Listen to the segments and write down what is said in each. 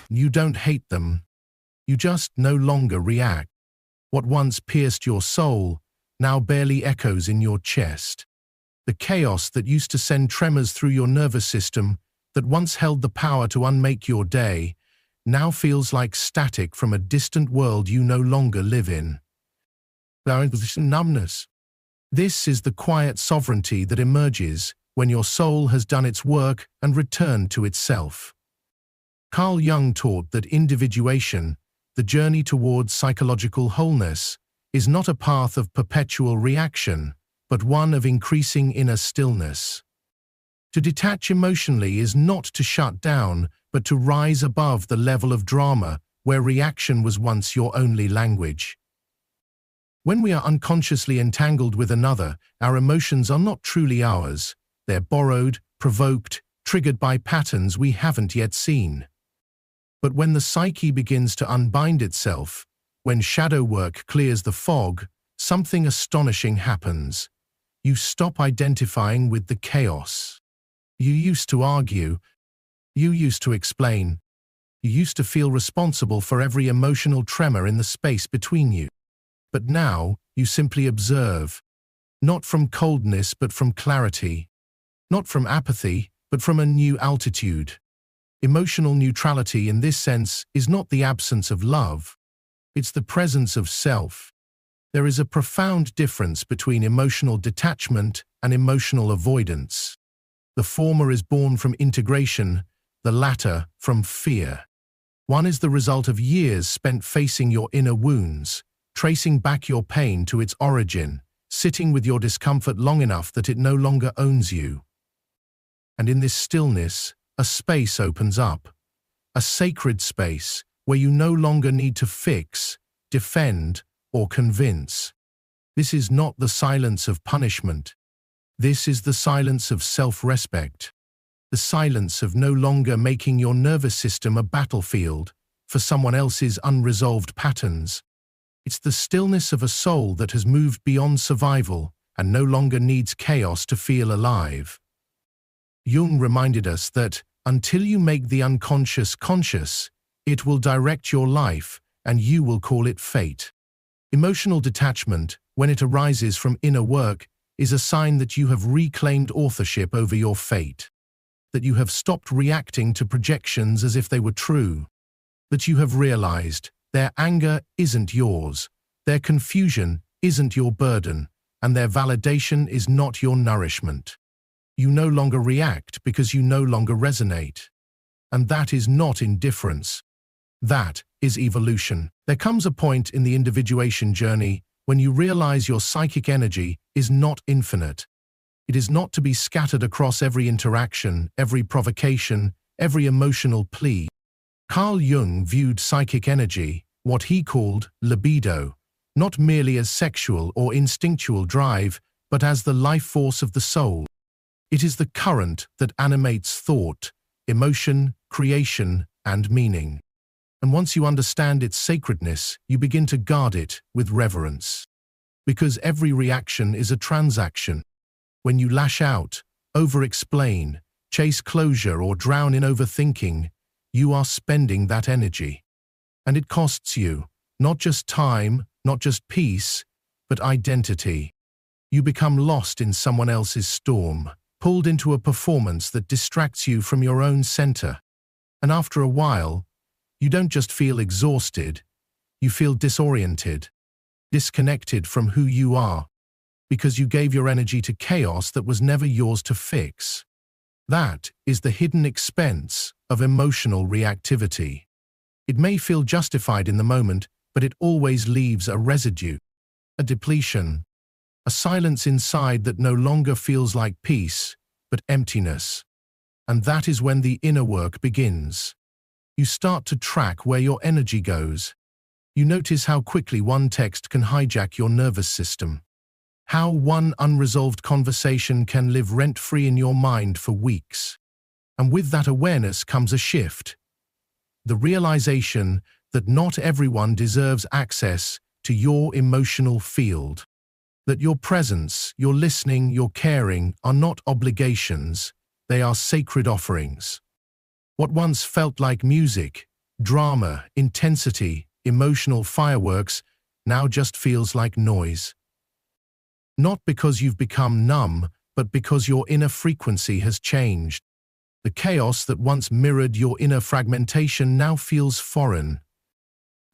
You don't hate them. You just no longer react. What once pierced your soul now barely echoes in your chest. The chaos that used to send tremors through your nervous system, that once held the power to unmake your day, now feels like static from a distant world you no longer live in. Numbness. This is the quiet sovereignty that emerges when your soul has done its work and returned to itself. Carl Jung taught that individuation, the journey towards psychological wholeness, is not a path of perpetual reaction, but one of increasing inner stillness. To detach emotionally is not to shut down, but to rise above the level of drama where reaction was once your only language. When we are unconsciously entangled with another, our emotions are not truly ours. They're borrowed, provoked, triggered by patterns we haven't yet seen. But when the psyche begins to unbind itself, when shadow work clears the fog, something astonishing happens. You stop identifying with the chaos. You used to argue. You used to explain. You used to feel responsible for every emotional tremor in the space between you. But now, you simply observe. Not from coldness but from clarity. Not from apathy, but from a new altitude. Emotional neutrality in this sense is not the absence of love. It's the presence of self. There is a profound difference between emotional detachment and emotional avoidance. The former is born from integration, the latter from fear. One is the result of years spent facing your inner wounds, tracing back your pain to its origin, sitting with your discomfort long enough that it no longer owns you. And in this stillness, a space opens up, a sacred space where you no longer need to fix, defend, or convince. This is not the silence of punishment. This is the silence of self-respect, the silence of no longer making your nervous system a battlefield for someone else's unresolved patterns. It's the stillness of a soul that has moved beyond survival and no longer needs chaos to feel alive. Jung reminded us that, until you make the unconscious conscious, it will direct your life and you will call it fate. Emotional detachment, when it arises from inner work, is a sign that you have reclaimed authorship over your fate, that you have stopped reacting to projections as if they were true, that you have realized their anger isn't yours, their confusion isn't your burden, and their validation is not your nourishment. You no longer react because you no longer resonate. And that is not indifference. That is evolution. There comes a point in the individuation journey when you realize your psychic energy is not infinite. It is not to be scattered across every interaction, every provocation, every emotional plea. Carl Jung viewed psychic energy, what he called libido, not merely as sexual or instinctual drive, but as the life force of the soul. It is the current that animates thought, emotion, creation, and meaning. And once you understand its sacredness, you begin to guard it with reverence. Because every reaction is a transaction. When you lash out, over-explain, chase closure, or drown in overthinking, you are spending that energy. And it costs you, not just time, not just peace, but identity. You become lost in someone else's storm, pulled into a performance that distracts you from your own center. And after a while, you don't just feel exhausted, you feel disoriented, disconnected from who you are, because you gave your energy to chaos that was never yours to fix. That is the hidden expense of emotional reactivity. It may feel justified in the moment, but it always leaves a residue, a depletion, a silence inside that no longer feels like peace, but emptiness. And that is when the inner work begins. You start to track where your energy goes. You notice how quickly one text can hijack your nervous system. How one unresolved conversation can live rent-free in your mind for weeks. And with that awareness comes a shift. The realization that not everyone deserves access to your emotional field. That your presence, your listening, your caring are not obligations, they are sacred offerings. What once felt like music Drama, intensity, emotional fireworks now just feels like noise. Not because you've become numb, but because your inner frequency has changed. The chaos that once mirrored your inner fragmentation now feels foreign,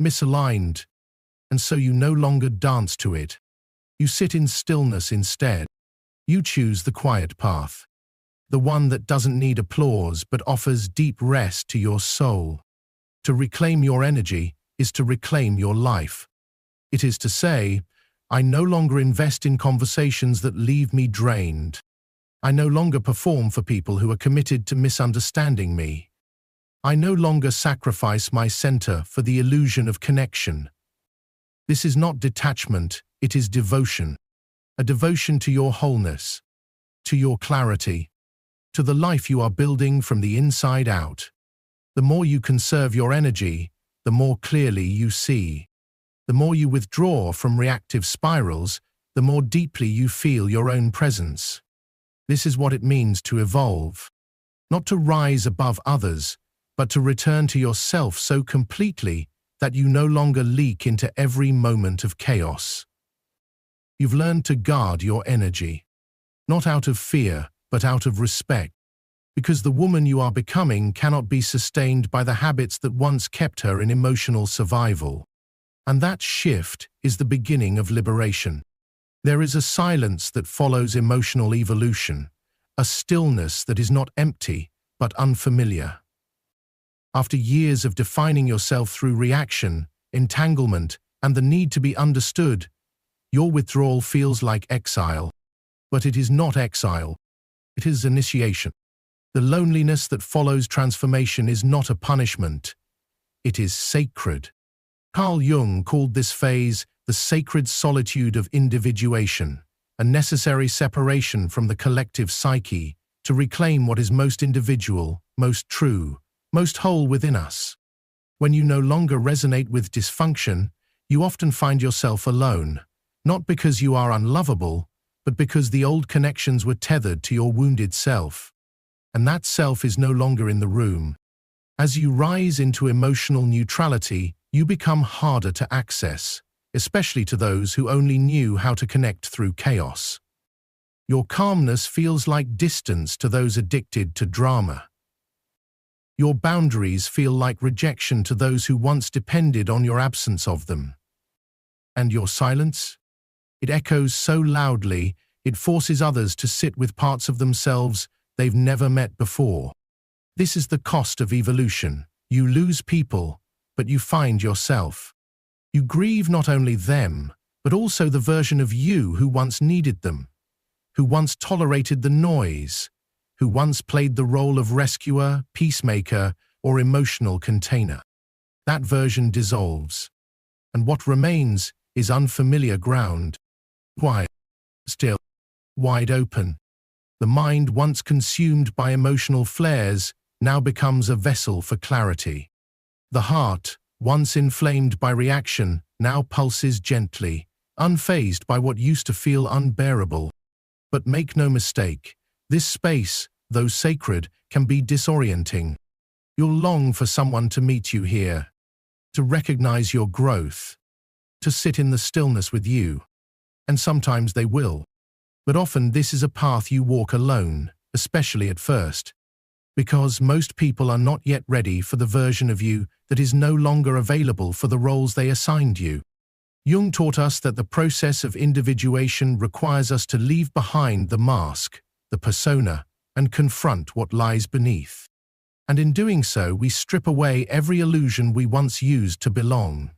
misaligned, and so you no longer dance to it. You sit in stillness instead. You choose the quiet path, the one that doesn't need applause but offers deep rest to your soul. To reclaim your energy is to reclaim your life. It is to say, I no longer invest in conversations that leave me drained. I no longer perform for people who are committed to misunderstanding me. I no longer sacrifice my center for the illusion of connection. This is not detachment, it is devotion. A devotion to your wholeness, to your clarity, to the life you are building from the inside out. The more you conserve your energy, the more clearly you see. The more you withdraw from reactive spirals, the more deeply you feel your own presence. This is what it means to evolve. Not to rise above others, but to return to yourself so completely that you no longer leak into every moment of chaos. You've learned to guard your energy, not out of fear, but out of respect, because the woman you are becoming cannot be sustained by the habits that once kept her in emotional survival. And that shift is the beginning of liberation. There is a silence that follows emotional evolution, a stillness that is not empty, but unfamiliar. After years of defining yourself through reaction, entanglement, and the need to be understood, your withdrawal feels like exile. But it is not exile. It is initiation. The loneliness that follows transformation is not a punishment. It is sacred. Carl Jung called this phase the sacred solitude of individuation, a necessary separation from the collective psyche to reclaim what is most individual, most true, most whole within us. When you no longer resonate with dysfunction, you often find yourself alone, not because you are unlovable, but because the old connections were tethered to your wounded self. And that self is no longer in the room. As you rise into emotional neutrality, you become harder to access, especially to those who only knew how to connect through chaos. Your calmness feels like distance to those addicted to drama. Your boundaries feel like rejection to those who once depended on your absence of them. And your silence? It echoes so loudly, it forces others to sit with parts of themselves they've never met before. This is the cost of evolution. You lose people, but you find yourself. You grieve not only them, but also the version of you who once needed them, who once tolerated the noise, who once played the role of rescuer, peacemaker, or emotional container. That version dissolves, and what remains is unfamiliar ground. Quiet, still, wide open. The mind, once consumed by emotional flares, now becomes a vessel for clarity. The heart, once inflamed by reaction, now pulses gently, unfazed by what used to feel unbearable. But make no mistake, this space, though sacred, can be disorienting. You'll long for someone to meet you here, to recognize your growth, to sit in the stillness with you. And sometimes they will. But often this is a path you walk alone, especially at first, because most people are not yet ready for the version of you that is no longer available for the roles they assigned you. Jung taught us that the process of individuation requires us to leave behind the mask, the persona, and confront what lies beneath. And in doing so, we strip away every illusion we once used to belong.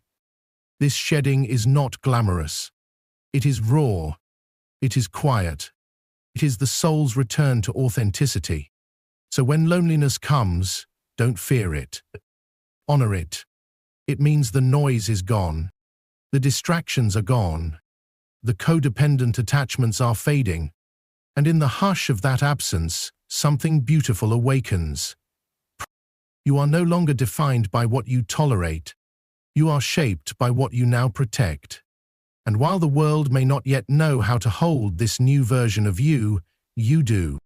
This shedding is not glamorous. It is raw. It is quiet. It is the soul's return to authenticity. So when loneliness comes, don't fear it. Honor it. It means the noise is gone. The distractions are gone. The codependent attachments are fading. And in the hush of that absence, something beautiful awakens. You are no longer defined by what you tolerate. You are shaped by what you now protect. And while the world may not yet know how to hold this new version of you, you do.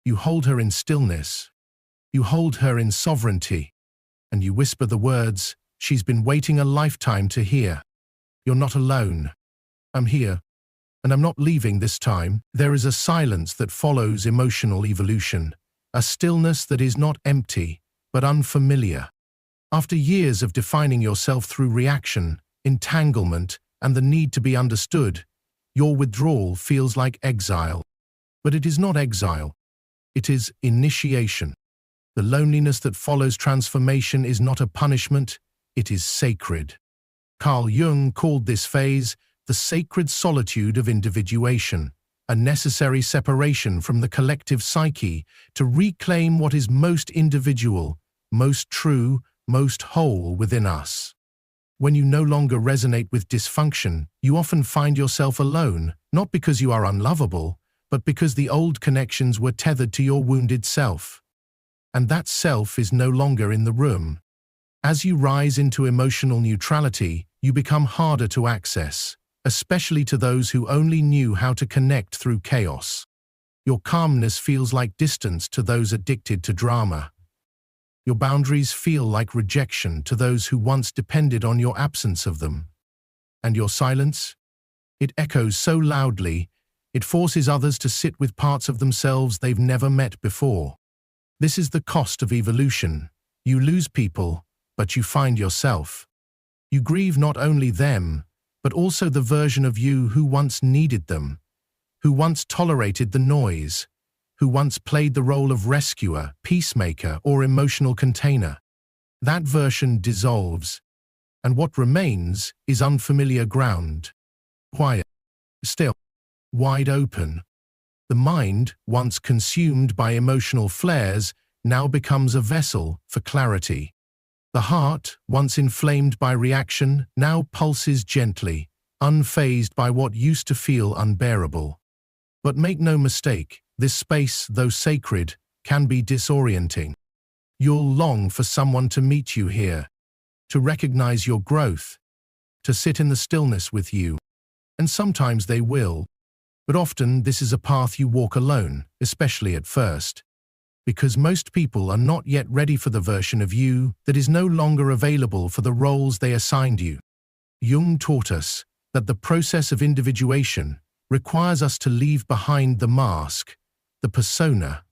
You hold her in stillness. You hold her in sovereignty. and you whisper the words she's been waiting a lifetime to hear. You're not alone. I'm here, and I'm not leaving this time. There is a silence that follows emotional evolution, a stillness that is not empty, but unfamiliar. After years of defining yourself through reaction, entanglement, and the need to be understood, your withdrawal feels like exile. But it is not exile. It is initiation. The loneliness that follows transformation is not a punishment, it is sacred. Carl Jung called this phase the sacred solitude of individuation, a necessary separation from the collective psyche to reclaim what is most individual, most true, most whole within us. When you no longer resonate with dysfunction, you often find yourself alone, not because you are unlovable, but because the old connections were tethered to your wounded self. And that self is no longer in the room. As you rise into emotional neutrality, you become harder to access, especially to those who only knew how to connect through chaos. Your calmness feels like distance to those addicted to drama. Your boundaries feel like rejection to those who once depended on your absence of them. And your silence? It echoes so loudly, it forces others to sit with parts of themselves they've never met before. This is the cost of evolution. You lose people, but you find yourself. You grieve not only them, but also the version of you who once needed them, who once tolerated the noise, who once played the role of rescuer, peacemaker, or emotional container. That version dissolves, and what remains is unfamiliar ground. Quiet, still, wide open. The mind, once consumed by emotional flares, now becomes a vessel for clarity. The heart, once inflamed by reaction, now pulses gently, unfazed by what used to feel unbearable. But make no mistake, this space, though sacred, can be disorienting. You'll long for someone to meet you here, to recognize your growth, to sit in the stillness with you. And sometimes they will, but often this is a path you walk alone, especially at first. Because most people are not yet ready for the version of you that is no longer available for the roles they assigned you. Jung taught us that the process of individuation requires us to leave behind the mask, the persona,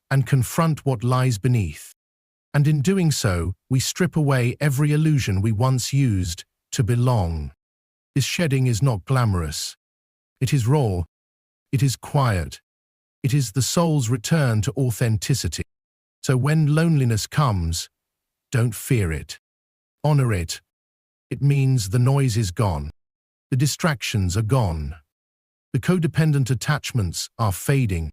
and confront what lies beneath. And in doing so, we strip away every illusion we once used to belong. This shedding is not glamorous. It is raw. It is quiet. It is the soul's return to authenticity. So when loneliness comes, don't fear it. Honor it. It means the noise is gone. The distractions are gone. The codependent attachments are fading.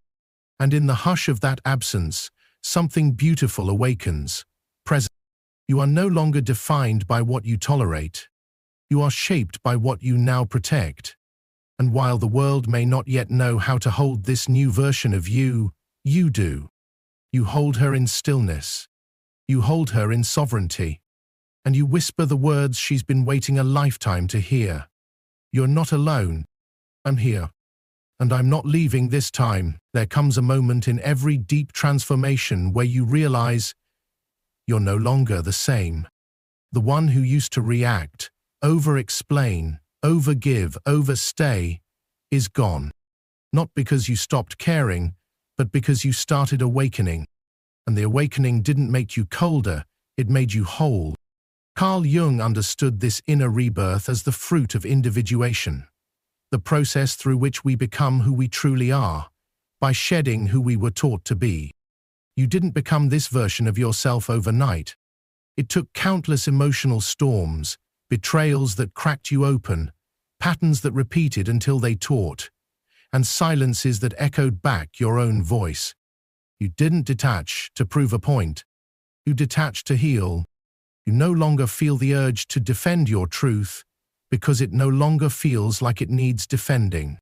And in the hush of that absence, something beautiful awakens. Present. You are no longer defined by what you tolerate. You are shaped by what you now protect. And while the world may not yet know how to hold this new version of you, you do. You hold her in stillness. You hold her in sovereignty. And you whisper the words she's been waiting a lifetime to hear. You're not alone. I'm here. And I'm not leaving this time. There comes a moment in every deep transformation where you realize you're no longer the same. The one who used to react, over-explain, overgive, overstay, is gone. Not because you stopped caring, but because you started awakening. And the awakening didn't make you colder, it made you whole. Carl Jung understood this inner rebirth as the fruit of individuation, the process through which we become who we truly are, by shedding who we were taught to be. You didn't become this version of yourself overnight. It took countless emotional storms, betrayals that cracked you open, patterns that repeated until they taught, and silences that echoed back your own voice. You didn't detach to prove a point. You detached to heal. You no longer feel the urge to defend your truth because it no longer feels like it needs defending.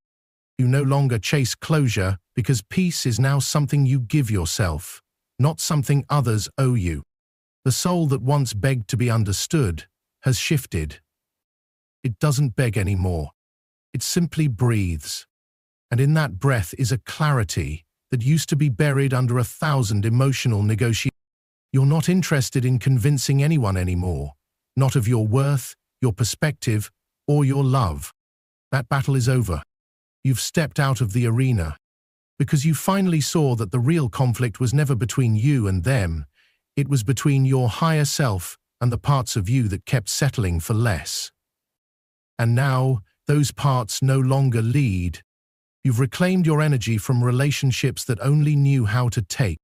You no longer chase closure because peace is now something you give yourself, not something others owe you. The soul that once begged to be understood has shifted. It doesn't beg anymore. It simply breathes. And in that breath is a clarity that used to be buried under 1,000 emotional negotiations. You're not interested in convincing anyone anymore, not of your worth, your perspective, or your love. That battle is over. You've stepped out of the arena because you finally saw that the real conflict was never between you and them. It was between your higher self and the parts of you that kept settling for less. And now, those parts no longer lead. You've reclaimed your energy from relationships that only knew how to take.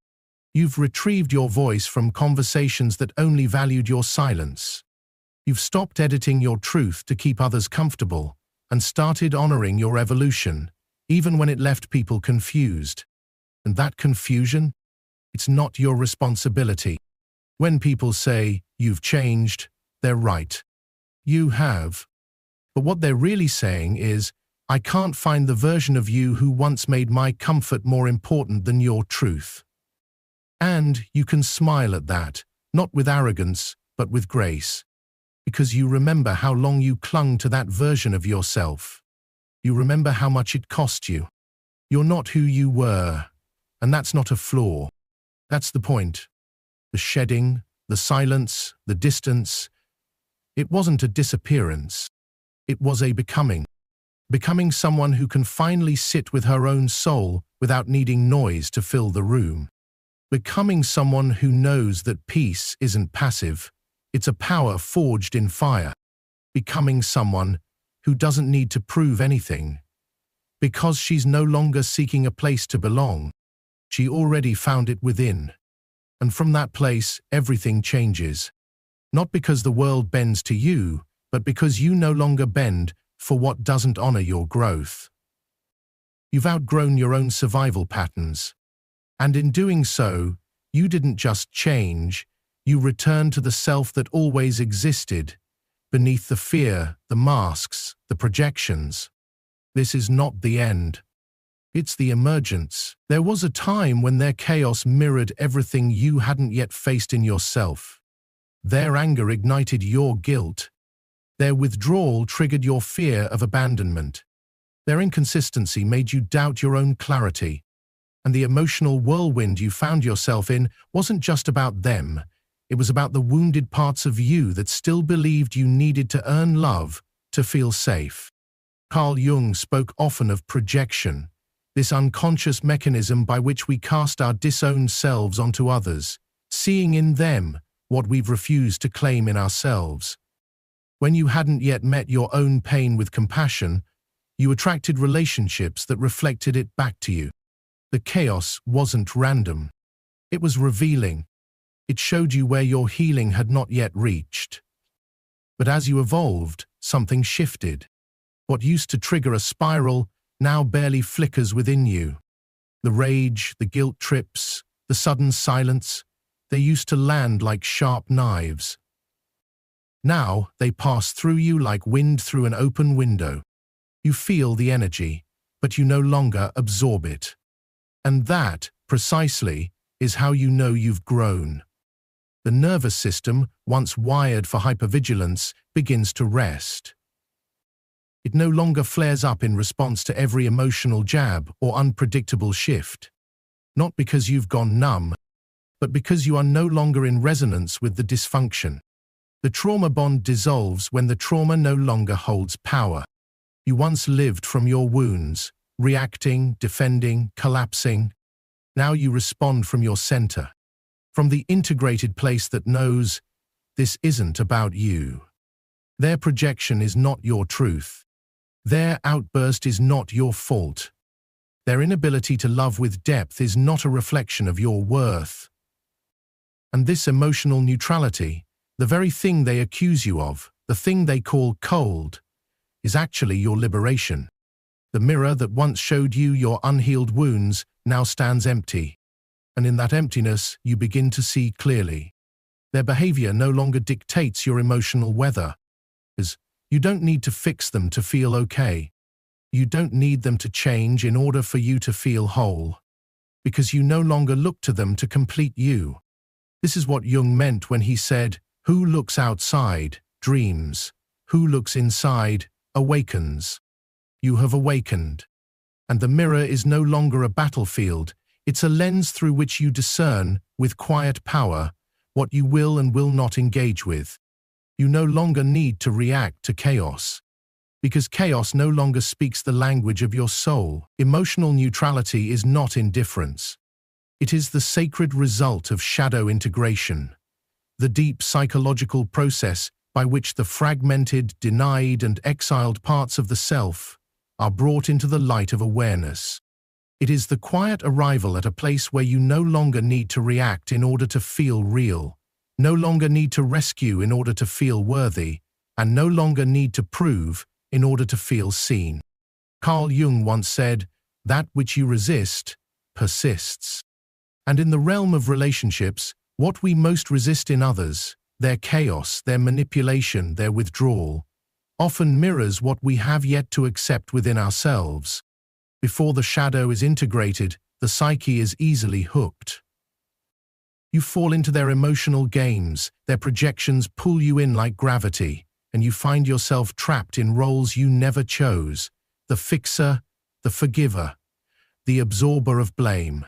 You've retrieved your voice from conversations that only valued your silence. You've stopped editing your truth to keep others comfortable and started honoring your evolution, even when it left people confused. And that confusion? It's not your responsibility. When people say, "You've changed," they're right. You have. But what they're really saying is, "I can't find the version of you who once made my comfort more important than your truth." And you can smile at that, not with arrogance, but with grace. Because you remember how long you clung to that version of yourself. You remember how much it cost you. You're not who you were, and that's not a flaw. That's the point. The shedding, the silence, the distance. It wasn't a disappearance. It was a becoming. Becoming someone who can finally sit with her own soul without needing noise to fill the room. Becoming someone who knows that peace isn't passive, it's a power forged in fire. Becoming someone who doesn't need to prove anything. Because she's no longer seeking a place to belong. She already found it within. And from that place, everything changes. Not because the world bends to you, but because you no longer bend for what doesn't honor your growth. You've outgrown your own survival patterns. And in doing so, you didn't just change, you returned to the self that always existed, beneath the fear, the masks, the projections. This is not the end. It's the emergence. There was a time when their chaos mirrored everything you hadn't yet faced in yourself. Their anger ignited your guilt. Their withdrawal triggered your fear of abandonment. Their inconsistency made you doubt your own clarity. And the emotional whirlwind you found yourself in wasn't just about them. It was about the wounded parts of you that still believed you needed to earn love to feel safe. Carl Jung spoke often of projection, this unconscious mechanism by which we cast our disowned selves onto others, seeing in them what we've refused to claim in ourselves. When you hadn't yet met your own pain with compassion, you attracted relationships that reflected it back to you. The chaos wasn't random. It was revealing. It showed you where your healing had not yet reached. But as you evolved, something shifted. What used to trigger a spiral now barely flickers within you. The rage, the guilt trips, the sudden silence, they used to land like sharp knives. Now they pass through you like wind through an open window. You feel the energy, but you no longer absorb it. And that, precisely, is how you know you've grown. The nervous system, once wired for hypervigilance, begins to rest. It no longer flares up in response to every emotional jab or unpredictable shift. Not because you've gone numb, but because you are no longer in resonance with the dysfunction. The trauma bond dissolves when the trauma no longer holds power. You once lived from your wounds, reacting, defending, collapsing. Now you respond from your center, from the integrated place that knows this isn't about you. Their projection is not your truth. Their outburst is not your fault. Their inability to love with depth is not a reflection of your worth. And this emotional neutrality, the very thing they accuse you of, the thing they call cold, is actually your liberation. The mirror that once showed you your unhealed wounds now stands empty. And in that emptiness, you begin to see clearly. Their behavior no longer dictates your emotional weather. You don't need to fix them to feel okay. You don't need them to change in order for you to feel whole. Because you no longer look to them to complete you. This is what Jung meant when he said, "Who looks outside, dreams. Who looks inside, awakens." You have awakened. And the mirror is no longer a battlefield. It's a lens through which you discern, with quiet power, what you will and will not engage with. You no longer need to react to chaos, because chaos no longer speaks the language of your soul. Emotional neutrality is not indifference. It is the sacred result of shadow integration, the deep psychological process by which the fragmented, denied, and exiled parts of the self are brought into the light of awareness. It is the quiet arrival at a place where you no longer need to react in order to feel real, no longer need to rescue in order to feel worthy, and no longer need to prove in order to feel seen. Carl Jung once said, "That which you resist persists." And in the realm of relationships, what we most resist in others, their chaos, their manipulation, their withdrawal, often mirrors what we have yet to accept within ourselves. Before the shadow is integrated, the psyche is easily hooked. You fall into their emotional games, their projections pull you in like gravity, and you find yourself trapped in roles you never chose: the fixer, the forgiver, the absorber of blame.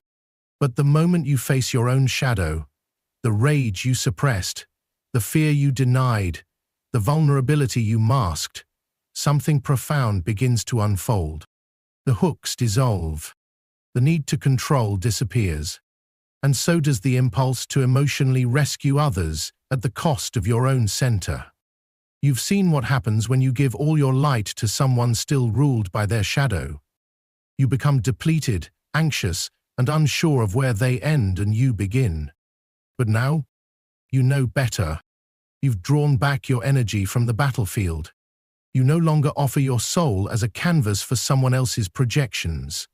But the moment you face your own shadow, the rage you suppressed, the fear you denied, the vulnerability you masked, something profound begins to unfold. The hooks dissolve. The need to control disappears. And so does the impulse to emotionally rescue others at the cost of your own center. You've seen what happens when you give all your light to someone still ruled by their shadow. You become depleted, anxious, and unsure of where they end and you begin. But now, you know better. You've drawn back your energy from the battlefield. You no longer offer your soul as a canvas for someone else's projections.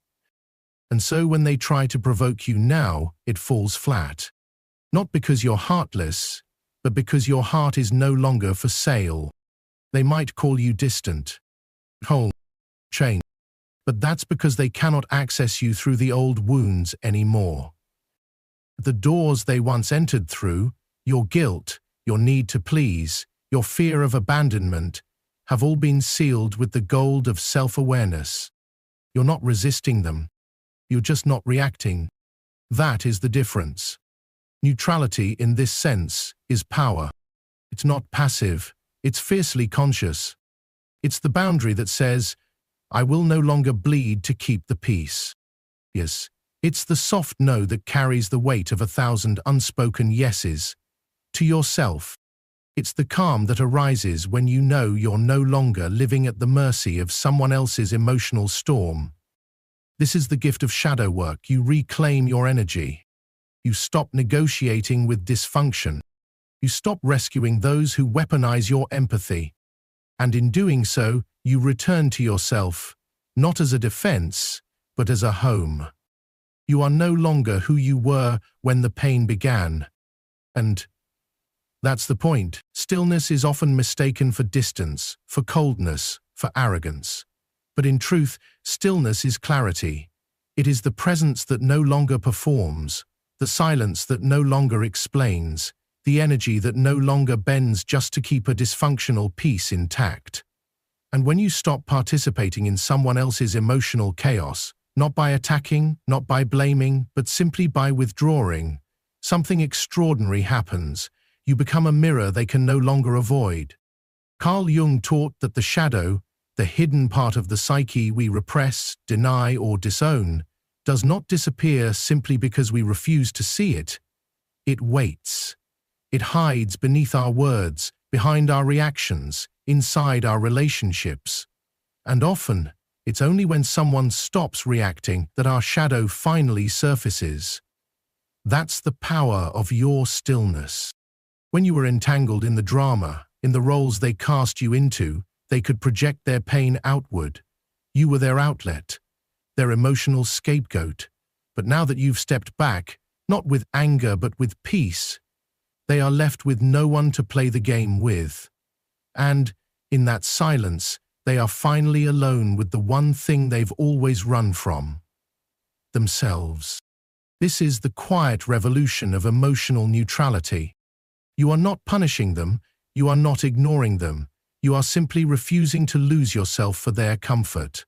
And so when they try to provoke you now, it falls flat. Not because you're heartless, but because your heart is no longer for sale. They might call you distant, cold, chained, but that's because they cannot access you through the old wounds anymore. The doors they once entered through, your guilt, your need to please, your fear of abandonment, have all been sealed with the gold of self-awareness. You're not resisting them. You're just not reacting. That is the difference. Neutrality, in this sense, is power. It's not passive. It's fiercely conscious. It's the boundary that says, "I will no longer bleed to keep the peace." Yes, it's the soft no that carries the weight of 1,000 unspoken yeses. To yourself. It's the calm that arises when you know you're no longer living at the mercy of someone else's emotional storm. This is the gift of shadow work. You reclaim your energy. You stop negotiating with dysfunction. You stop rescuing those who weaponize your empathy. And in doing so, you return to yourself, not as a defense, but as a home. You are no longer who you were when the pain began. And that's the point. Stillness is often mistaken for distance, for coldness, for arrogance. But in truth, stillness is clarity. It is the presence that no longer performs, the silence that no longer explains, the energy that no longer bends just to keep a dysfunctional peace intact. And when you stop participating in someone else's emotional chaos, not by attacking, not by blaming, but simply by withdrawing, something extraordinary happens. You become a mirror they can no longer avoid. Carl Jung taught that the shadow, the hidden part of the psyche we repress, deny, or disown, does not disappear simply because we refuse to see it. It waits. It hides beneath our words, behind our reactions, inside our relationships. And often, it's only when someone stops reacting that our shadow finally surfaces. That's the power of your stillness. When you were entangled in the drama, in the roles they cast you into, they could project their pain outward. You were their outlet, their emotional scapegoat. But now that you've stepped back, not with anger but with peace, they are left with no one to play the game with. And, in that silence, they are finally alone with the one thing they've always run from: themselves. This is the quiet revolution of emotional neutrality. You are not punishing them, you are not ignoring them, you are simply refusing to lose yourself for their comfort.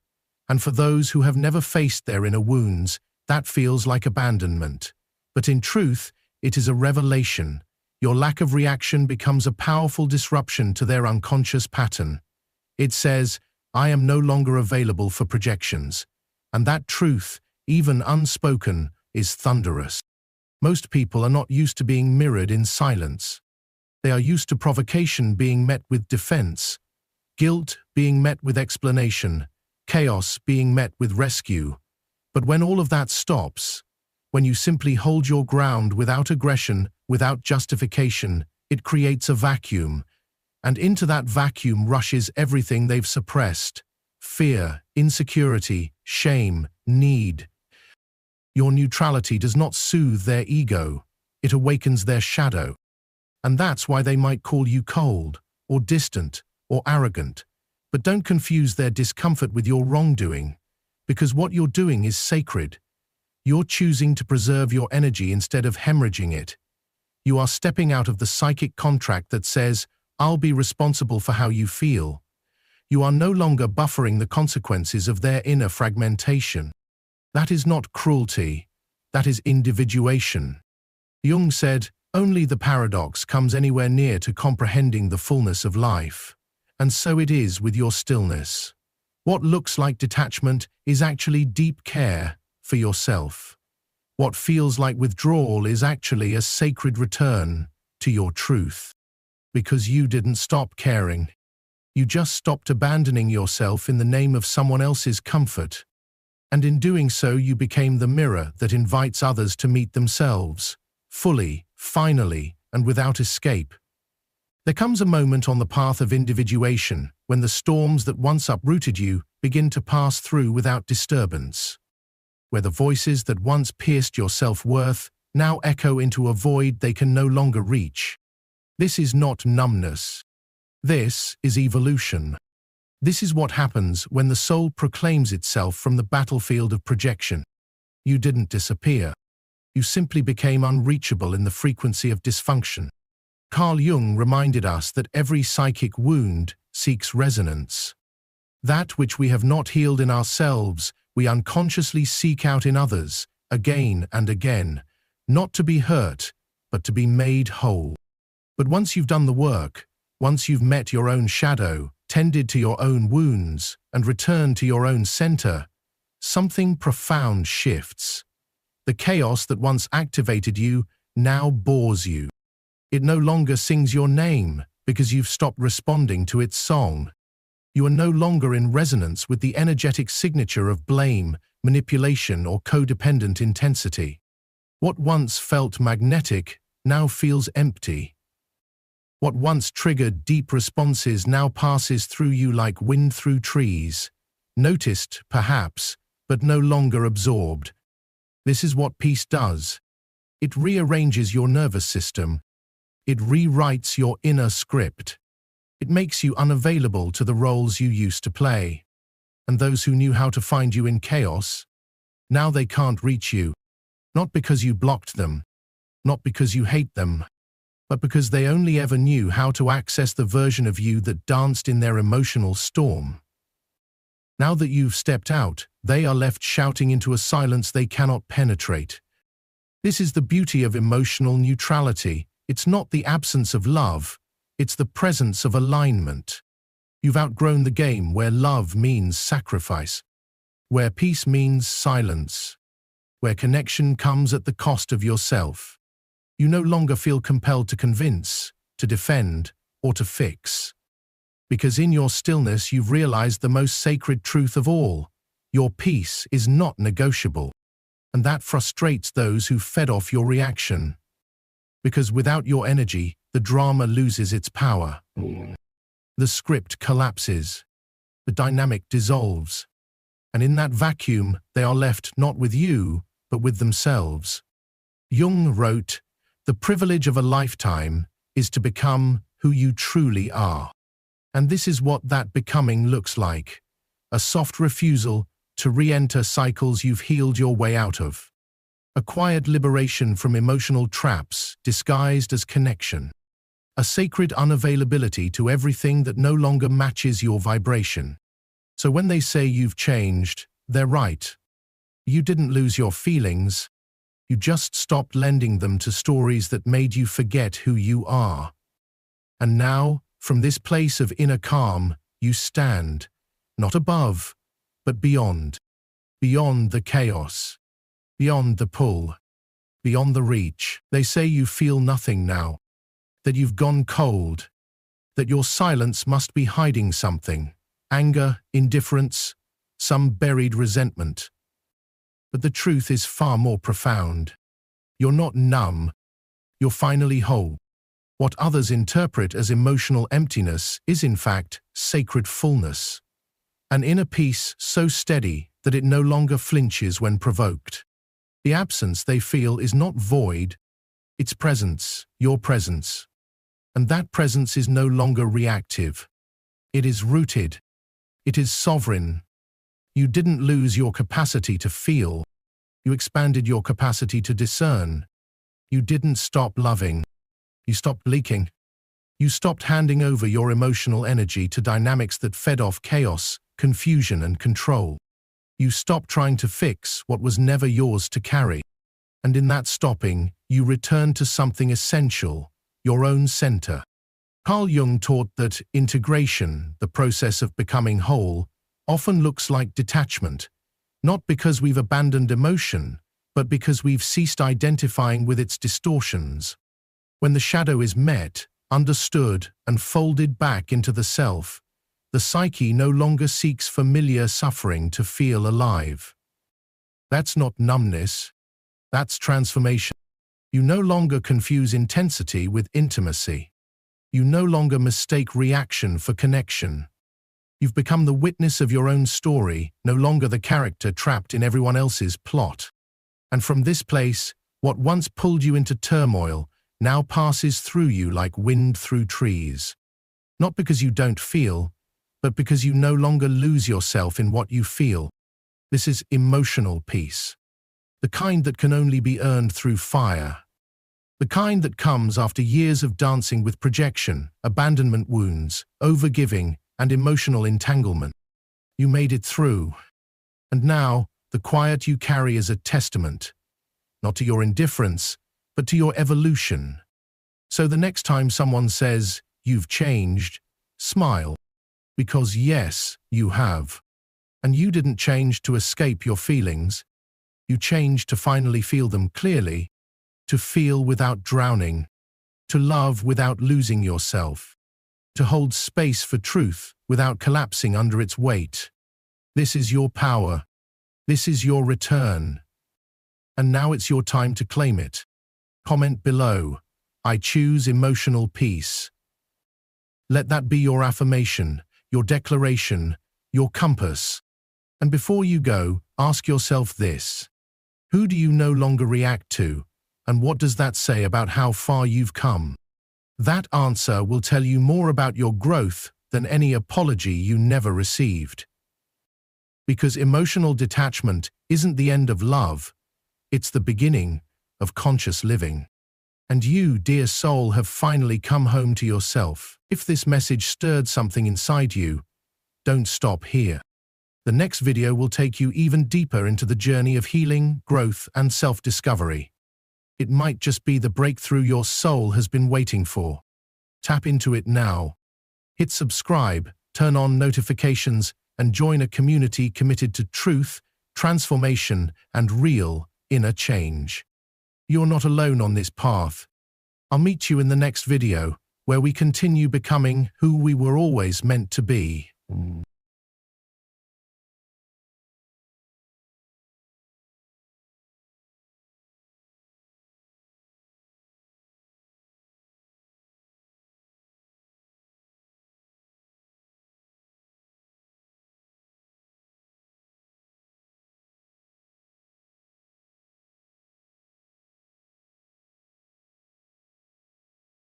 And for those who have never faced their inner wounds, that feels like abandonment. But in truth, it is a revelation. Your lack of reaction becomes a powerful disruption to their unconscious pattern. It says, I am no longer available for projections. And that truth, even unspoken, is thunderous. Most people are not used to being mirrored in silence. They are used to provocation being met with defense, guilt being met with explanation, chaos being met with rescue. But when all of that stops, when you simply hold your ground without aggression, without justification, it creates a vacuum. And into that vacuum rushes everything they've suppressed: fear, insecurity, shame, need. Your neutrality does not soothe their ego, it awakens their shadow. And that's why they might call you cold, or distant, or arrogant. But don't confuse their discomfort with your wrongdoing, because what you're doing is sacred. You're choosing to preserve your energy instead of hemorrhaging it. You are stepping out of the psychic contract that says, I'll be responsible for how you feel. You are no longer buffering the consequences of their inner fragmentation. That is not cruelty, that is individuation. Jung said, only the paradox comes anywhere near to comprehending the fullness of life. And so it is with your stillness. What looks like detachment is actually deep care for yourself. What feels like withdrawal is actually a sacred return to your truth. Because you didn't stop caring. You just stopped abandoning yourself in the name of someone else's comfort. And in doing so, you became the mirror that invites others to meet themselves, fully, finally, and without escape. There comes a moment on the path of individuation when the storms that once uprooted you begin to pass through without disturbance. Where the voices that once pierced your self-worth now echo into a void they can no longer reach. This is not numbness. This is evolution. This is what happens when the soul proclaims itself from the battlefield of projection. You didn't disappear. You simply became unreachable in the frequency of dysfunction. Carl Jung reminded us that every psychic wound seeks resonance. That which we have not healed in ourselves, we unconsciously seek out in others, again and again, not to be hurt, but to be made whole. But once you've done the work, once you've met your own shadow, tended to your own wounds, and returned to your own center, something profound shifts. The chaos that once activated you now bores you. It no longer sings your name because you've stopped responding to its song. You are no longer in resonance with the energetic signature of blame, manipulation, or codependent intensity. What once felt magnetic now feels empty. What once triggered deep responses now passes through you like wind through trees, noticed, perhaps, but no longer absorbed. This is what peace does. It rearranges your nervous system. It rewrites your inner script. It makes you unavailable to the roles you used to play. And those who knew how to find you in chaos, now they can't reach you. Not because you blocked them, not because you hate them, but because they only ever knew how to access the version of you that danced in their emotional storm. Now that you've stepped out, they are left shouting into a silence they cannot penetrate. This is the beauty of emotional neutrality. It's not the absence of love, it's the presence of alignment. You've outgrown the game where love means sacrifice, where peace means silence, where connection comes at the cost of yourself. You no longer feel compelled to convince, to defend, or to fix. Because in your stillness you've realized the most sacred truth of all. Your peace is not negotiable. And that frustrates those who fed off your reaction. Because without your energy, the drama loses its power. The script collapses. The dynamic dissolves. And in that vacuum, they are left not with you, but with themselves. Jung wrote, "The privilege of a lifetime is to become who you truly are." And this is what that becoming looks like. A soft refusal to re-enter cycles you've healed your way out of. A quiet liberation from emotional traps disguised as connection. A sacred unavailability to everything that no longer matches your vibration. So when they say you've changed, they're right. You didn't lose your feelings. You just stopped lending them to stories that made you forget who you are. And now, from this place of inner calm, you stand, not above, but beyond. Beyond the chaos. Beyond the pull. Beyond the reach. They say you feel nothing now. That you've gone cold. That your silence must be hiding something. Anger, indifference, some buried resentment. But the truth is far more profound. You're not numb. You're finally whole. What others interpret as emotional emptiness is in fact sacred fullness. An inner peace so steady that it no longer flinches when provoked. The absence they feel is not void, it's presence, your presence. And that presence is no longer reactive. It is rooted. It is sovereign. You didn't lose your capacity to feel. You expanded your capacity to discern. You didn't stop loving. You stopped leaking. You stopped handing over your emotional energy to dynamics that fed off chaos, confusion, and control. You stopped trying to fix what was never yours to carry. And in that stopping, you returned to something essential, your own center. Carl Jung taught that integration, the process of becoming whole, often looks like detachment, not because we've abandoned emotion, but because we've ceased identifying with its distortions. When the shadow is met, understood, and folded back into the self, the psyche no longer seeks familiar suffering to feel alive. That's not numbness. That's transformation. You no longer confuse intensity with intimacy. You no longer mistake reaction for connection. You've become the witness of your own story, no longer the character trapped in everyone else's plot. And from this place, what once pulled you into turmoil now passes through you like wind through trees. Not because you don't feel, but because you no longer lose yourself in what you feel. This is emotional peace. The kind that can only be earned through fire. The kind that comes after years of dancing with projection, abandonment wounds, overgiving, and emotional entanglement. You made it through. And now, the quiet you carry is a testament, not to your indifference, but to your evolution. So the next time someone says, "You've changed," smile. Because yes, you have. And you didn't change to escape your feelings. You changed to finally feel them clearly, to feel without drowning, to love without losing yourself, to hold space for truth without collapsing under its weight. This is your power. This is your return. And now it's your time to claim it. Comment below, "I choose emotional peace." Let that be your affirmation, your declaration, your compass. And before you go, ask yourself this. Who do you no longer react to? And what does that say about how far you've come? That answer will tell you more about your growth than any apology you never received. Because emotional detachment isn't the end of love, it's the beginning of conscious living. And you, dear soul, have finally come home to yourself. If this message stirred something inside you, don't stop here. The next video will take you even deeper into the journey of healing, growth, and self-discovery. It might just be the breakthrough your soul has been waiting for. Tap into it now. Hit subscribe, turn on notifications, and join a community committed to truth, transformation, and real inner change. You're not alone on this path. I'll meet you in the next video, where we continue becoming who we were always meant to be.